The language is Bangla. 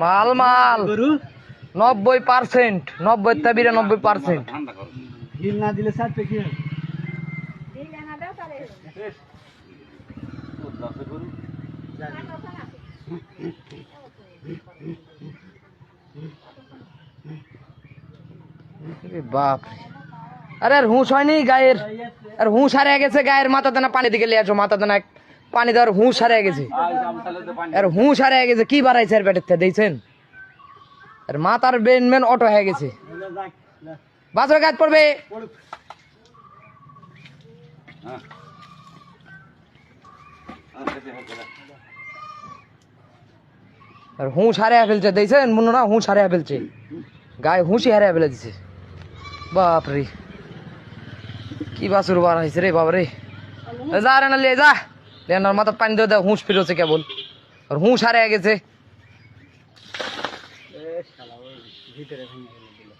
মাল মাল 90%, 90 টা 92%। হিল না দিলে সাথে কি বাপ আরে আর হুঁশ হয়নি গায়ের, আর হুঁশ হারিয়ে গেছে গায়ের। মাথা দানা পানি দিকে লিয়ে আসো, মাথা দানা পানি দেওয়ার হুঁশ হারিয়ে গেছে। আর হুঁশ হারিয়ে গেছে, কি বাড়াইছে আর পেটের থেকে দেখছেন? আর মাথার বেন মেন অটো হয়ে গেছে। বাজার গাছ পড়বে। আর হুঁশ হারিয়ে ফেলছে দেখছেন মনে না? হুঁশ হারিয়ে ফেলছে, গায়ে হুঁশই হারিয়ে ফেলে দিছে। বাপরে কি বাসুর বার হয়েছে রে বাবা রে। যা রে না লিয়ে যা, লেনার মাথা পানি দিয়ে দেয়, হুঁশ ফিরছে কেবল। আর হুঁশ হারিয়ে গেছে। ভিতরে ভেঙে গেল।